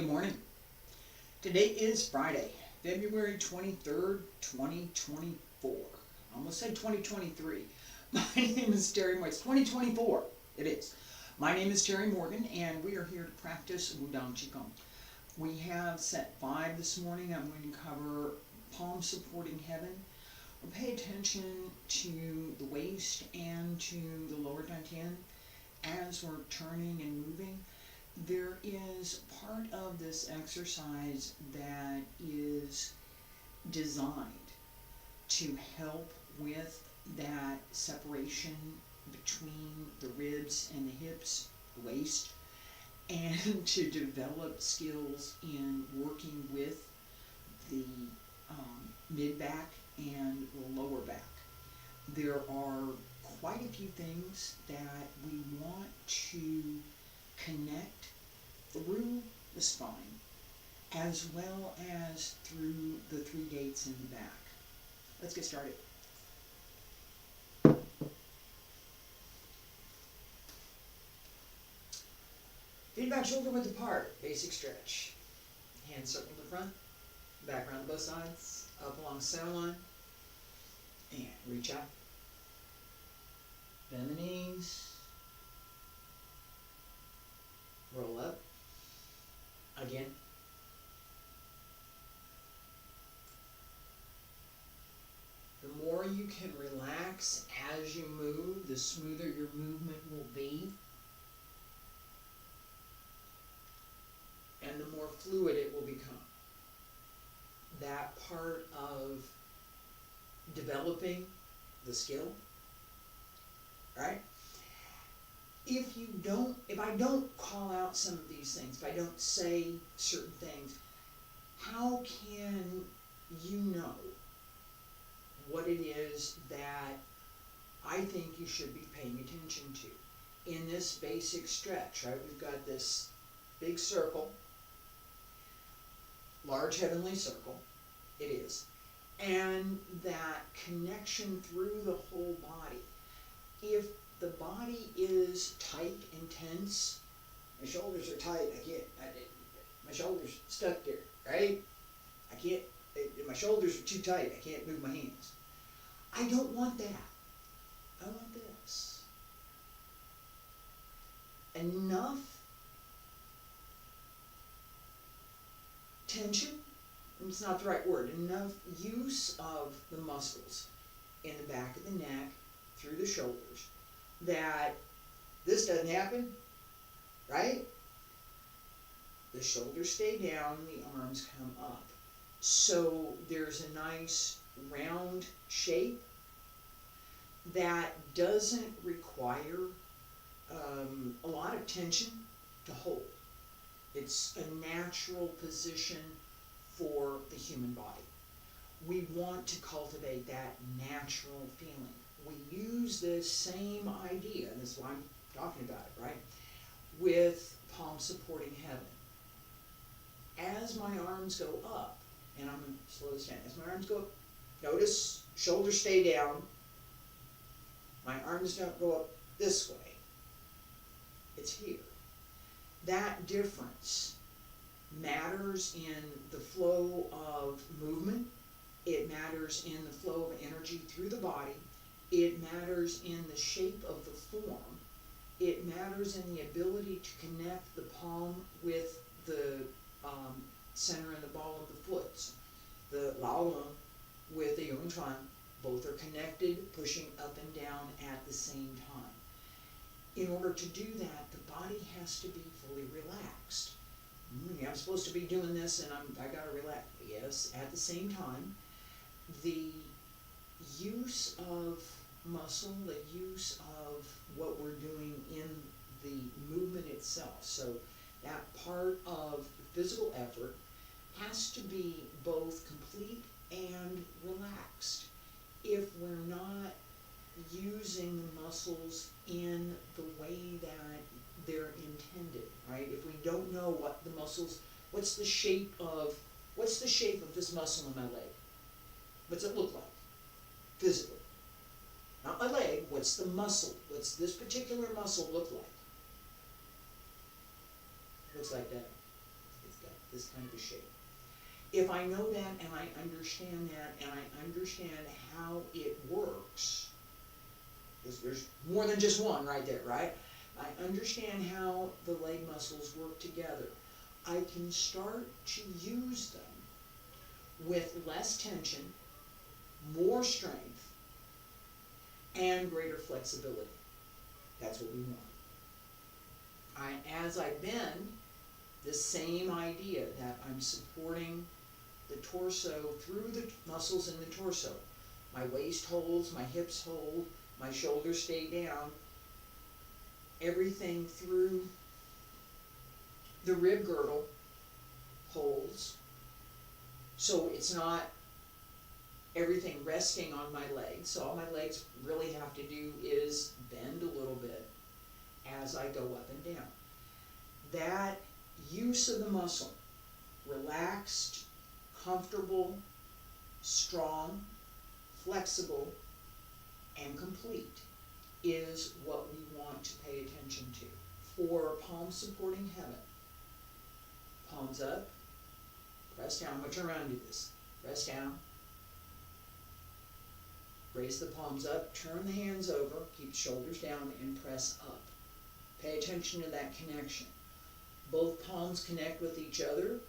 morning. Today is Friday, February 23rd, 2024. I almost said 2023. My name is Terry Morgan. It's 2024. It is. My name is Terry Morgan, and we are here to practice Wudang Qigong. We have set 5 this morning. I'm going to cover palm supporting heaven. We'll pay attention to the waist and to the lower dantian as we're turning and moving. There is part of this exercise that is designed to help with that separation between the ribs and the hips, the waist, and to develop skills in working with the mid-back and the lower back. There are quite a few things that we want to connect through the spine as well as through the 3 gates in the back. Let's get started. Feet back, shoulder width apart, basic stretch. Hands circle to the front, back around both sides, up along center line, and reach out. Bend the knees. Roll up. Again. The more you can relax as you move, the smoother your movement will be. And the more fluid it will become. That part of developing the skill, right? If I don't call out some of these things, if I don't say certain things, how can you know what it is that I think you should be paying attention to? In this basic stretch, right? We've got this big circle, large heavenly circle, it is, and that connection through the whole body. If the body is tight and tense, my shoulders are tight, my shoulders stuck there, right? My shoulders are too tight, I can't move my hands. I don't want that. I want this. Enough tension, it's not the right word, enough use of the muscles in the back of the neck, through the shoulders, that this doesn't happen, right? The shoulders stay down, the arms come up. So there's a nice round shape that doesn't require a lot of tension to hold. It's a natural position for the human body. We want to cultivate that natural feeling. We use this same idea, and this is why I'm talking about it, right? With palm supporting heaven. As my arms go up, and I'm going to slow this down, as my arms go up, notice shoulders stay down. My arms don't go up this way. It's here. That difference matters in the flow of movement. It matters in the flow of energy through the body. It matters in the shape of the form. It matters in the ability to connect the palm with the center and the ball of the foot. The Lao Lung with the Yung Chuan, both are connected, pushing up and down at the same time. In order to do that, the body has to be fully relaxed. I'm supposed to be doing this and I gotta relax. Yes, at the same time, the use of muscle, the use of what we're doing in the movement itself. So that part of physical effort has to be both complete and relaxed. If we're not using the muscles in the way that they're intended, right? If we don't know what the muscles, what's the shape of this muscle in my leg? What's it look like physically? Not my leg, what's the muscle? What's this particular muscle look like? Looks like that. It's got this kind of a shape. If I know that and I understand that and I understand how it works, because there's more than just one right there, right? I understand how the leg muscles work together. I can start to use them with less tension, more strength, and greater flexibility. That's what we want. As I bend, the same idea that I'm supporting the torso through the muscles in the torso. My waist holds, my hips hold, my shoulders stay down. Everything through the rib girdle holds. So it's not everything resting on my legs. So all my legs really have to do is bend a little bit as I go up and down. That use of the muscle, relaxed, comfortable, strong, flexible, and complete, is what we want to pay attention to. For palms supporting heaven, palms up, press down. I'm going to turn around and do this. Press down, raise the palms up, turn the hands over, keep shoulders down, and press up. Pay attention to that connection. Both palms connect with each other.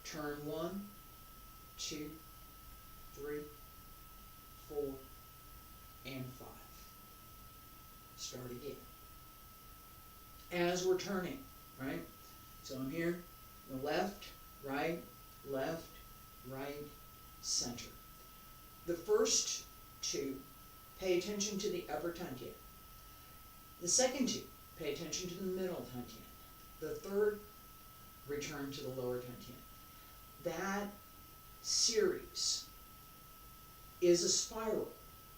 Turn 1, 2, 3, 4, and 5. Start again. As we're turning, right? So I'm here, the left, right, center. The first two, pay attention to the upper tantian. The second two, pay attention to the middle tantian. The third, return to the lower tantian. That series is a spiral.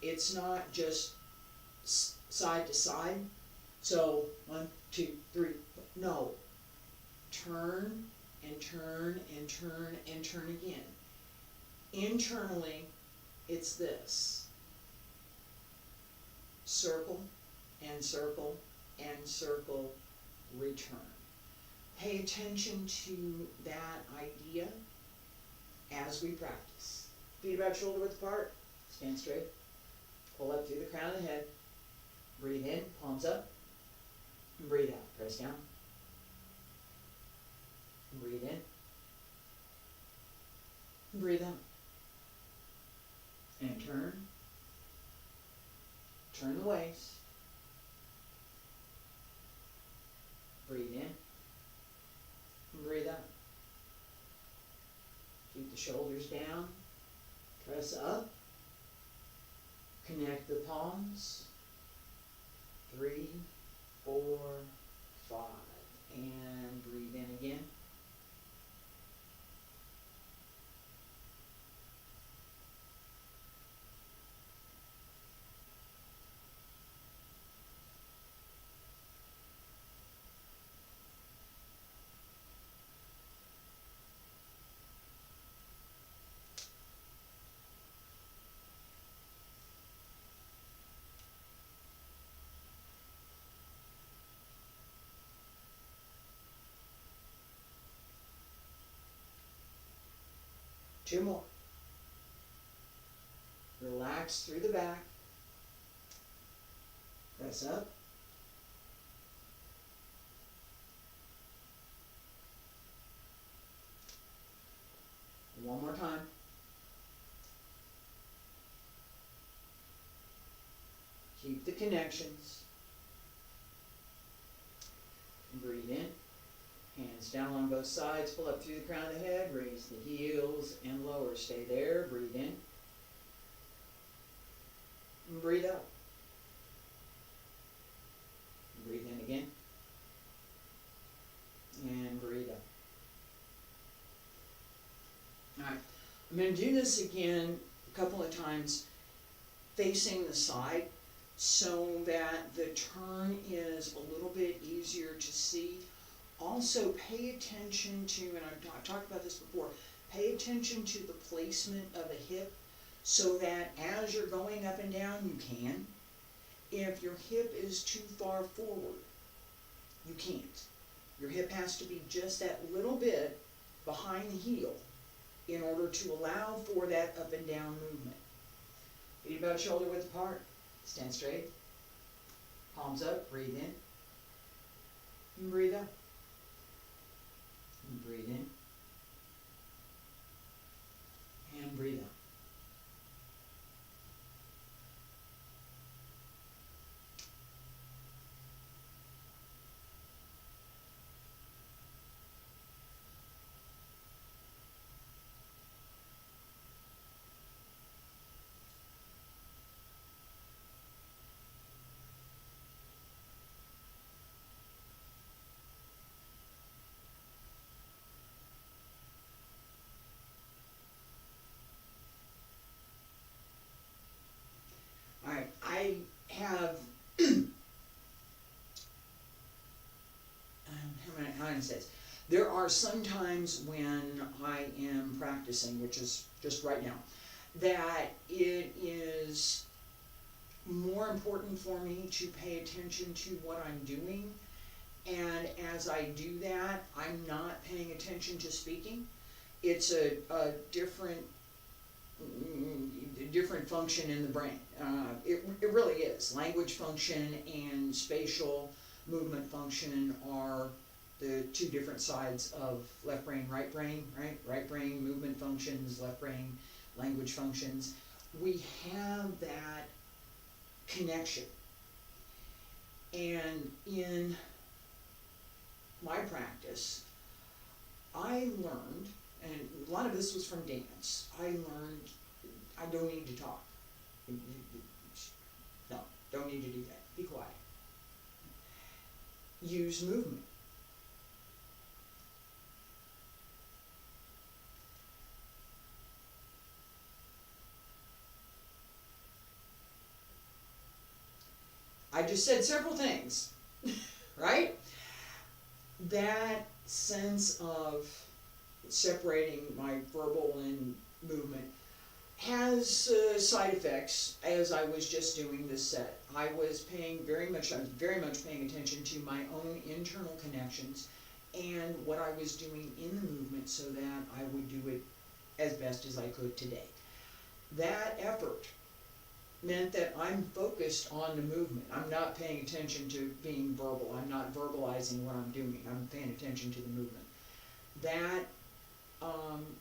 It's not just side to side. So 1, 2, 3, no. Turn and turn and turn and turn again. Internally, it's this. Circle and circle and circle, return. Pay attention to that idea as we practice. Feet about shoulder width apart, stand straight, pull up through the crown of the head, breathe in, palms up, and breathe out, press down, and breathe in, and breathe out, and turn the waist, breathe in, and breathe out. Keep the shoulders down, press up, connect the palms, 3, 4, 5, and breathe in again. Two more. Relax through the back. Press up. One more time. Keep the connections. Breathe in. Hands down on both sides, pull up through the crown of the head, raise the heels and lower. Stay there, breathe in. And breathe out. Breathe in again. And breathe out. Alright, I'm going to do this again a couple of times facing the side so that the turn is a little bit easier to see. Also, pay attention to, and I've talked about this before, pay attention to the placement of the hip so that as you're going up and down, you can. If your hip is too far forward, you can't. Your hip has to be just that little bit behind the heel in order to allow for that up and down movement. Feet about shoulder width apart, stand straight, palms up, breathe in, and breathe out, and breathe in, and breathe out. Alright, I have, how many says, there are some times when I am practicing, which is just right now, that it is more important for me to pay attention to what I'm doing, and as I do that, I'm not paying attention to speaking. It's a different function in the brain. It really is. Language function and spatial movement function are the two different sides of left brain, right brain, right? Right brain, movement functions, left brain, language functions. We have that connection. And in my practice, I learned, and a lot of this was from dance, I learned I don't need to talk. No, don't need to do that. Be quiet. Use movement. I just said several things, right? That sense of separating my verbal and movement has side effects, as I was just doing this set. I was very much paying attention to my own internal connections and what I was doing in the movement so that I would do it as best as I could today. That effort meant that I'm focused on the movement. I'm not paying attention to being verbal. I'm not verbalizing what I'm doing. I'm paying attention to the movement. That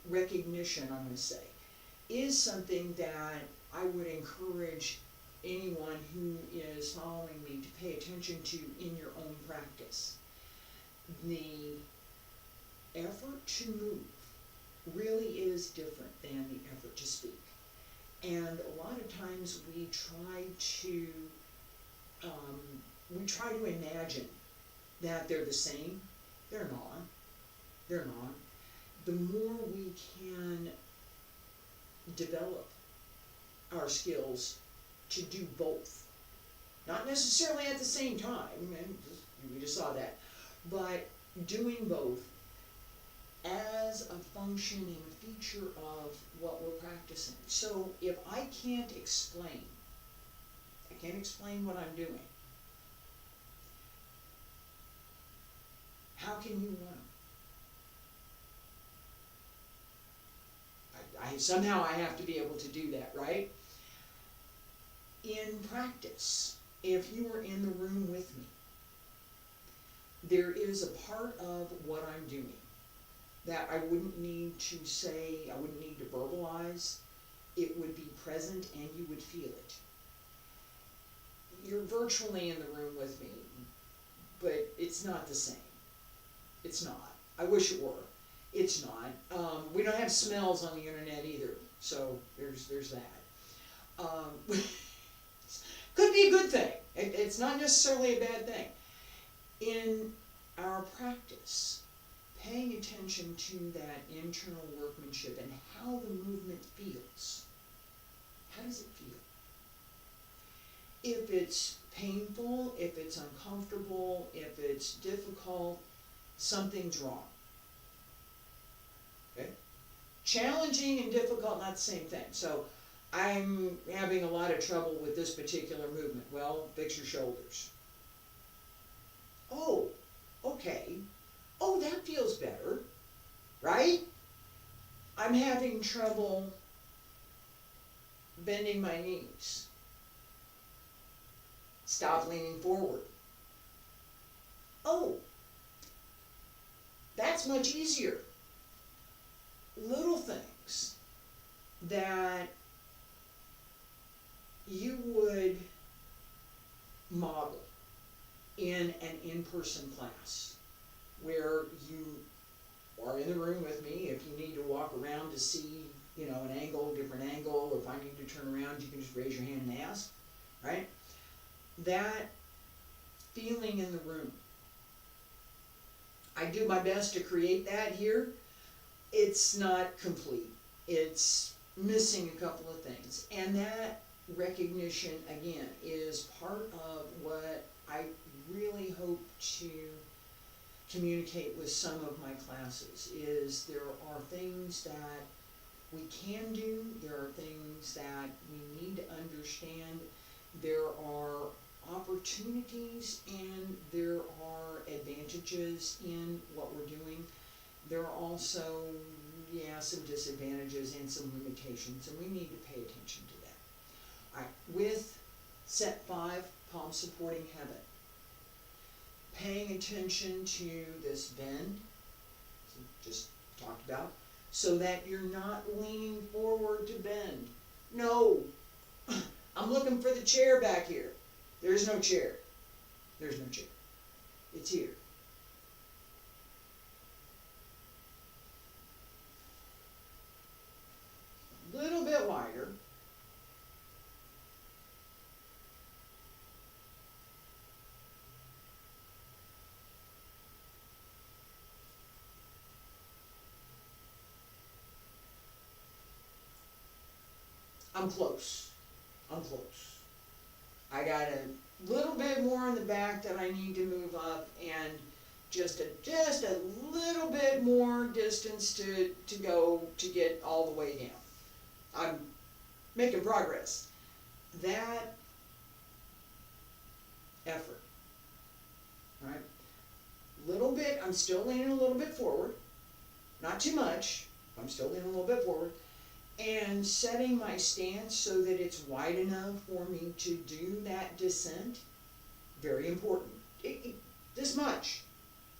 recognition, I'm going to say, is something that I would encourage anyone who is following me to pay attention to in your own practice. The effort to move really is different than the effort to speak. And a lot of times we try to imagine that they're the same. They're not. They're not. The more we can develop our skills to do both, not necessarily at the same time, and we just saw that, but doing both as a function and a feature of what we're practicing. So if I can't explain what I'm doing, how can you learn? Somehow I have to be able to do that, right? In practice, if you were in the room with me, there is a part of what I'm doing that I wouldn't need to say, I wouldn't need to verbalize. It would be present and you would feel it. You're virtually in the room with me, but it's not the same. It's not. I wish it were. It's not. We don't have smells on the internet either, so there's that. Could be a good thing. It's not necessarily a bad thing. In our practice, paying attention to that internal workmanship and how the movement feels. How does it feel? If it's painful, if it's uncomfortable, if it's difficult, something's wrong. Okay? Challenging and difficult, not the same thing. So I'm having a lot of trouble with this particular movement. Well, fix your shoulders. Oh, okay. Oh, that feels better. right? I'm having trouble bending my knees. Stop leaning forward. Oh, that's much easier. Little things that you would model in an in-person class where you are in the room with me. If you need to walk around to see, an angle, different angle, if I need to turn around, you can just raise your hand and ask, right? That feeling in the room. I do my best to create that here. It's not complete. It's missing a couple of things. And that recognition, again, is part of what I really hope to communicate with some of my classes, is there are things that we can do, there are things that we need to understand, there are opportunities and there are advantages in what we're doing. There are also, some disadvantages and some limitations, and we need to pay attention to that. All right, with set 5, palm supporting heaven, paying attention to this bend, just talked about, so that you're not leaning forward to bend. No, I'm looking for the chair back here. There's no chair. There's no chair. It's here. A little bit wider. I'm close. I got a little bit more in the back that I need to move up, and just a little bit more distance to go to get all the way down. I'm making progress. That effort, right? Little bit, I'm still leaning a little bit forward, not too much, I'm still leaning a little bit forward, and setting my stance so that it's wide enough for me to do that descent, very important. This much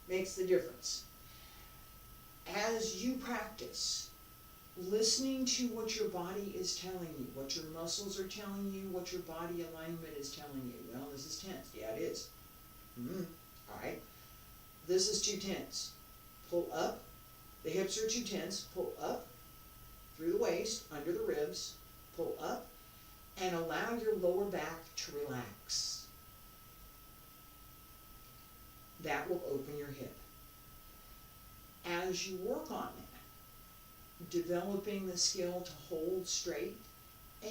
makes the difference. As you practice, listening to what your body is telling you, what your muscles are telling you, what your body alignment is telling you. Well, this is tense. Yeah, it is. All right. This is too tense. Pull up. The hips are too tense. Pull up through the waist, under the ribs. Pull up and allow your lower back to relax. That will open your hip. As you work on that, developing the skill to hold straight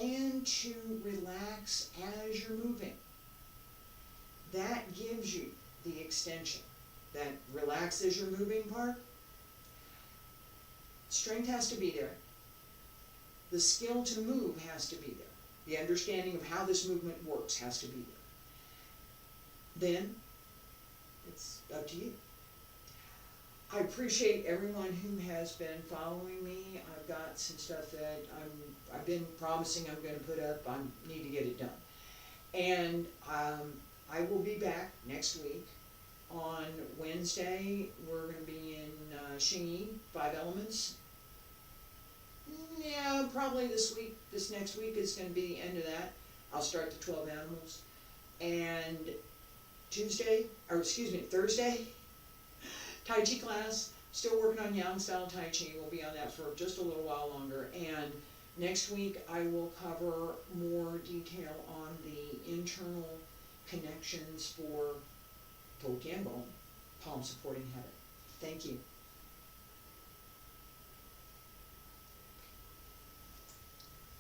and to relax as you're moving, that gives you the extension. That relax as you're moving part, strength has to be there. The skill to move has to be there. The understanding of how this movement works has to be there. Then, it's up to you. I appreciate everyone who has been following me. I've got some stuff that I've been promising I'm going to put up. I need to get it done. And I will be back next week. On Wednesday, we're going to be in Xingyi, 5 elements. Yeah, probably this next week is going to be the end of that. I'll start the 12 animals. And Thursday, Tai Chi class. Still working on Yang style Tai Chi. We'll be on that for just a little while longer. And next week, I will cover more detail on the internal connections for Tianbong, palm supporting heaven. Thank you.